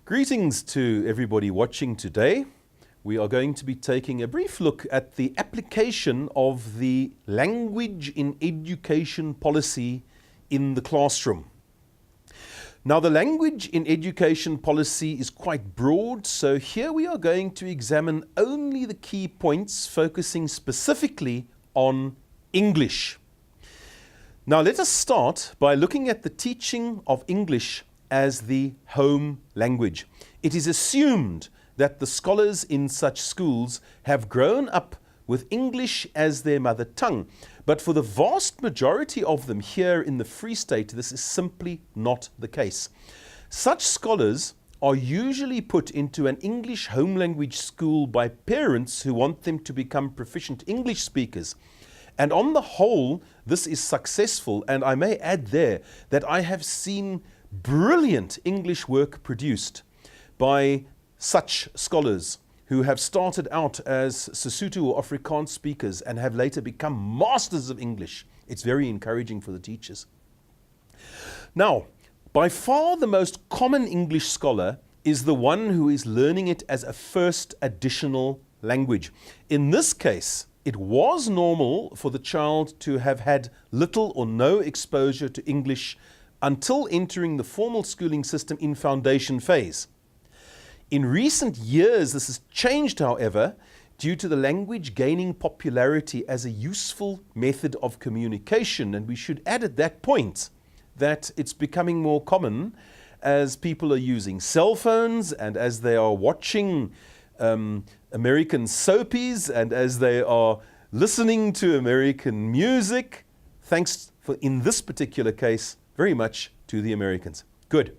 Greetings to everybody watching today. We are going to be taking a brief look at the application of the language in education policy in the classroom. Now, the language in education policy is quite broad, so here we are going to examine only the key points, focusing specifically on English. Now, let us start by looking at the teaching of English as the home language. It is assumed that the scholars in such schools have grown up with English as their mother tongue, but for the vast majority of them here in the Free State, this is simply not the case. Such scholars are usually put into an English home language school by parents who want them to become proficient English speakers. And on the whole, this is successful, and I may add there that I have seen brilliant English work produced by such scholars who have started out as Sesotho or Afrikaans speakers and have later become masters of English. It's very encouraging for the teachers. Now, by far the most common English scholar is the one who is learning it as a first additional language. In this case, it was normal for the child to have had little or no exposure to English until entering the formal schooling system in foundation phase. In recent years, this has changed, however, due to the language gaining popularity as a useful method of communication. And we should add at that point that it's becoming more common as people are using cell phones and as they are watching American soapies and as they are listening to American music, thanks for, in this particular case, very much to the Americans. Good.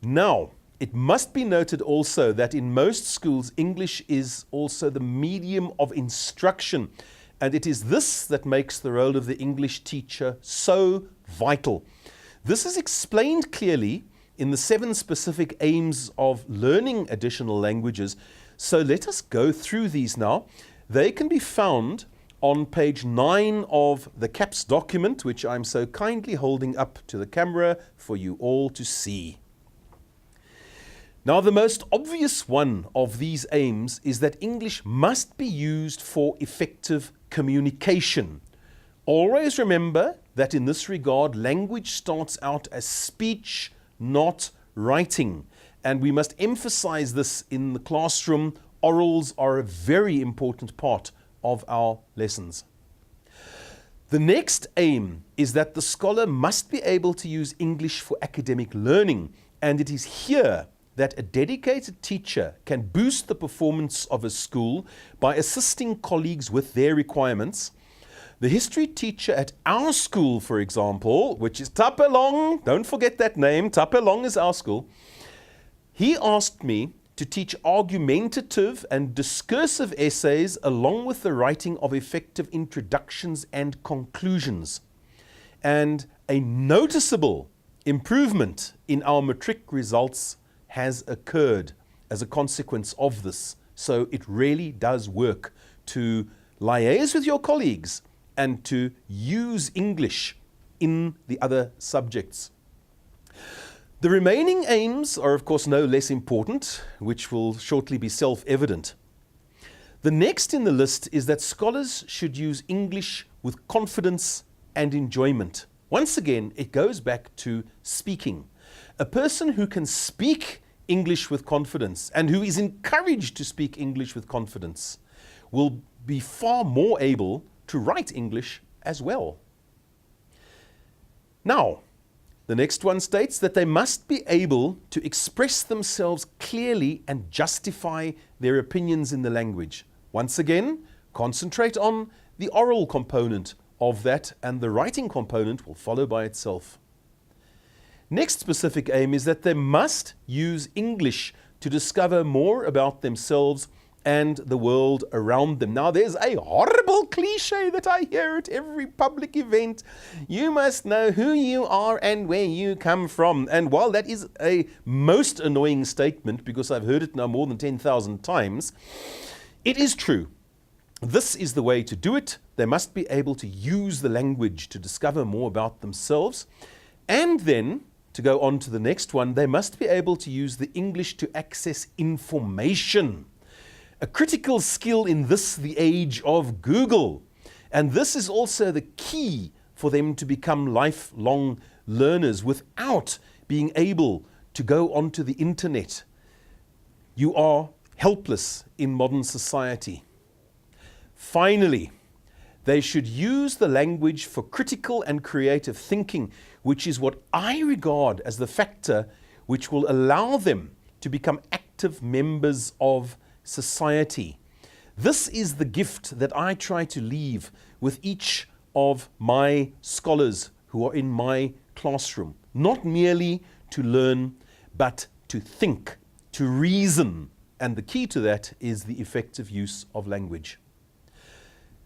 Now, it must be noted also that in most schools, English is also the medium of instruction, and it is this that makes the role of the English teacher so vital. This is explained clearly in the 7 specific aims of learning additional languages, so let us go through these now. They can be found on page 9 of the CAPS document, which I'm so kindly holding up to the camera for you all to see. Now, the most obvious one of these aims is that English must be used for effective communication. Always remember that in this regard, language starts out as speech, not writing. And we must emphasize this in the classroom. Orals are a very important part of our lessons. The next aim is that the scholar must be able to use English for academic learning, and it is here that a dedicated teacher can boost the performance of a school by assisting colleagues with their requirements. The history teacher at our school, for example, which is Tapelong, don't forget that name, Tapelong is our school, he asked me to teach argumentative and discursive essays along with the writing of effective introductions and conclusions. And a noticeable improvement in our matric results has occurred as a consequence of this. So it really does work to liaise with your colleagues and to use English in the other subjects. The remaining aims are, of course, no less important, which will shortly be self-evident. The next in the list is that scholars should use English with confidence and enjoyment. Once again, it goes back to speaking. A person who can speak English with confidence and who is encouraged to speak English with confidence will be far more able to write English as well. Now, the next one states that they must be able to express themselves clearly and justify their opinions in the language. Once again, concentrate on the oral component of that, and the writing component will follow by itself. Next specific aim is that they must use English to discover more about themselves and the world around them. Now, there's a horrible cliche that I hear at every public event. You must know who you are and where you come from. And while that is a most annoying statement, because I've heard it now more than 10,000 times, it is true. This is the way to do it. They must be able to use the language to discover more about themselves. And then to go on to the next one, they must be able to use the English to access information. A critical skill in this, the age of Google. And this is also the key for them to become lifelong learners without being able to go onto the internet. You are helpless in modern society. Finally, they should use the language for critical and creative thinking, which is what I regard as the factor which will allow them to become active members of society. This is the gift that I try to leave with each of my scholars who are in my classroom. Not merely to learn, but to think, to reason. And the key to that is the effective use of language.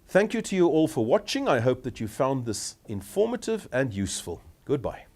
Thank you to you all for watching. I hope that you found this informative and useful. Goodbye.